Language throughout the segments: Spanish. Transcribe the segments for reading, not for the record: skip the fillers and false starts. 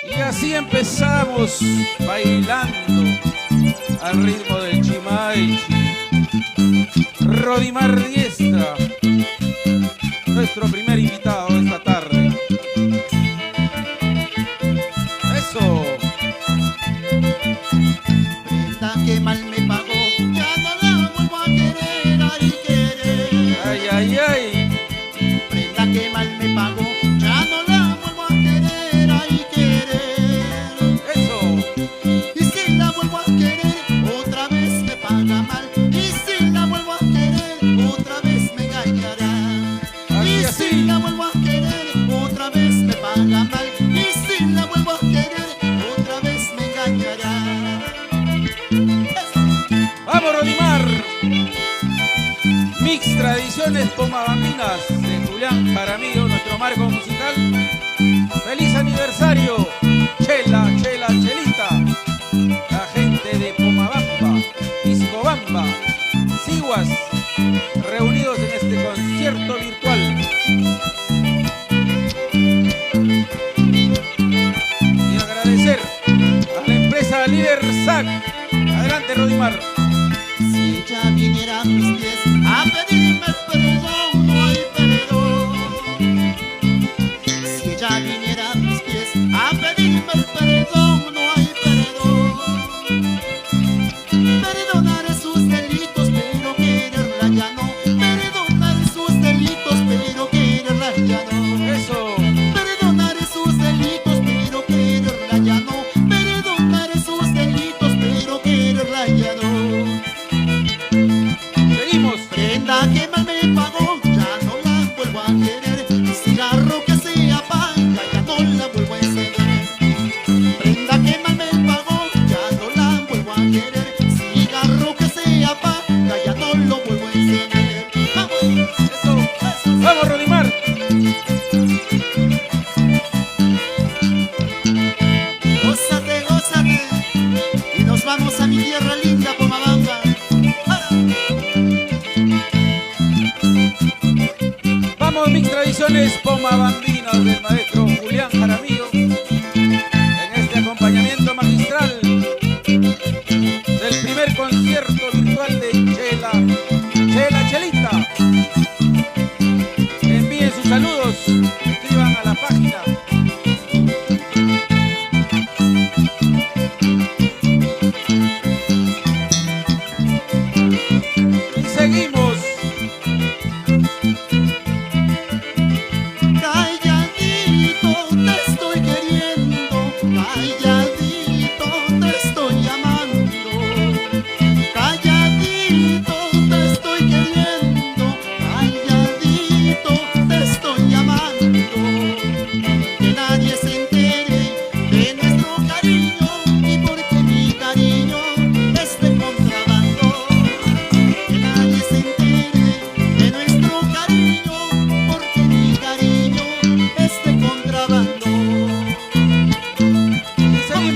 Y así empezamos bailando al ritmo del Chimaichi. Rodimar Diestra, nuestro primer invitado de esta tarde. Eso. Prenda que mal me pagó, ya no la vuelvo a querer, ay querer. Ay, ay, ay. Prenda que mal me pagó, ya no la vuelvo a querer, ay querer. Eso. Y si la vuelvo a querer, otra vez me paga mal. Y si la vuelvo a querer, otra vez me engañará. Y si la vuelvo a querer, otra vez me paga mal. Y si la vuelvo a querer, otra vez me engañará. ¡Vamos, Rodimar! Mix Tradiciones Pomabambinas de Julián Jaramillo, nuestro marco musical. ¡Feliz aniversario! Chela, Chela, Chelita. La gente de Pomabamba, Piscobamba, Siguas, reunidos en este concierto virtual. Y agradecer a la empresa Líder SAC. Adelante, Rodimar. Si ella viniera a mis pies a pedirme perdón, no hay perdón. Si ella viniera a mis pies a pedirme perdón, no hay perdón. Perdonaré sus delitos, pero quererla ya no. Perdonaré sus delitos, pero quererla ya no. Eso. Perdonaré sus delitos, pero quererla ya no. Perdonaré sus delitos, pero quererla ya no. Seguimos. Prenda que mal me pagó, ya no la vuelvo a querer. Cigarro que se apaga, ya no la vuelvo a encender. Prenda que mal me pagó, ya no la vuelvo a querer. Cigarro que se apaga, ya no lo vuelvo a encender. ¡Vamos! Eso. Vamos, Rodimar. Gózate, gózate, y nos vamos a mi tierra linda, Pomabamba. Vamos, Mix Tradiciones Pomabambinas del maestro Julián Jaramillo. En este acompañamiento magistral del primer concierto virtual de Chela, Chela, Chelita. Envíen sus saludos, escriban a la página. Y seguimos. Calladito te estoy queriendo, calladito te estoy amando. Calladito te estoy queriendo, calladito te estoy amando. Que nadie se entere de nuestro cariño y porque mi cariño es de contrabando. Que nadie se entere de nuestro cariño porque mi cariño es de contrabando. Y seguimos.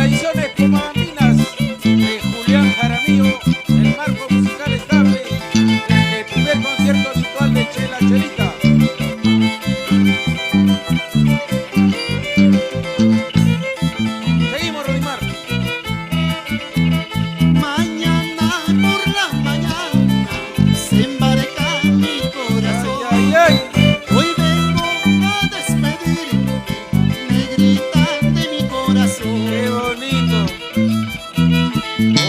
Tradiciones pomambinas de Julián Jaramillo, el marco musical estable, el primer concierto virtual de Chela Chelita. Seguimos, Rodimar. Mañana por la mañana se embarca mi corazón. Ay, ay, ay. Hoy vengo a despedirme, negrita de mi corazón. Qué bonito.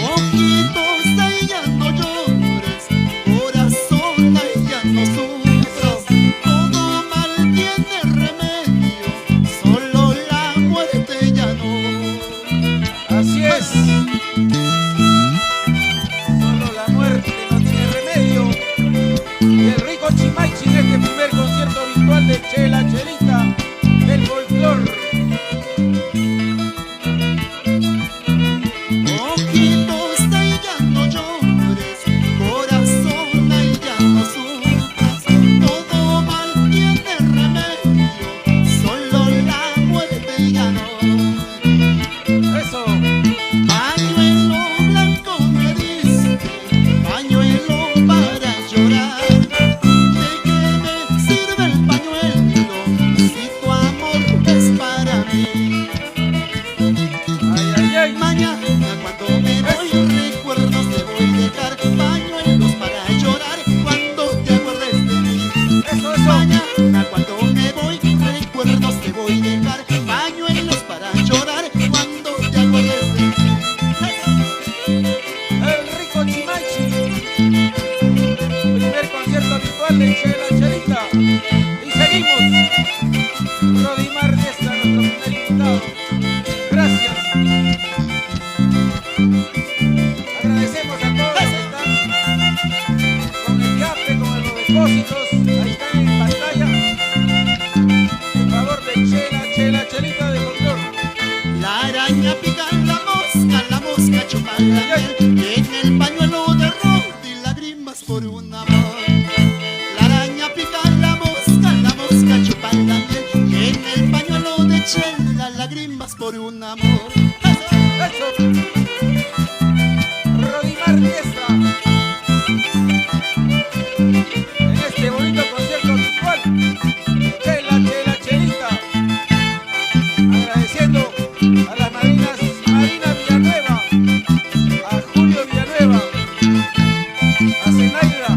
Ojitos, ay, ya no llores, corazón, ay, ya no sufras. Todo mal tiene remedio, solo la muerte ya no. Así es. Solo la muerte no tiene remedio. Y el rico Chimaichi en este primer concierto virtual de Chela Chelita del folclor. Ojitos, ay, ya no llores, corazón, ay, ya no sufras. Todo mal tiene remedio, solo la muerte ya no. Eso. Pañuelo blanco me diste, pañuelo para llorar. ¿De qué me sirve el pañuelo si tu amor es para mí? Ay, ay, ay. Mañana cuando me voy recuerdos te voy a dejar, pañuelos para llorar cuando te acuerdes de mí. Eso, eso. Mañana cuando me voy recuerdos te voy a dejar, pañuelos para llorar cuando te acuerdes de mí. El rico Chimaichi. Primer concierto virtual de Chela Chelita. Y seguimos. Rodimar Diestra, nuestro primer invitado. Gracias. Agradecemos a todos los que están con el yape, con los depósitos. Ahí están en pantalla. En favor de Chela Chelita de folclor. La araña pica la mosca chupa la miel, y en el pañuelo de Rodi lágrimas por un amor. La araña pica la mosca chupa la miel, y en el pañuelo de Chela lágrimas por un amor. Eso. Rodimar Diestra. En este bonito concierto virtual. Chela Chelita. Agradeciendo a las madrinas Marina Villanueva, a Julio Villanueva, a Zenaida,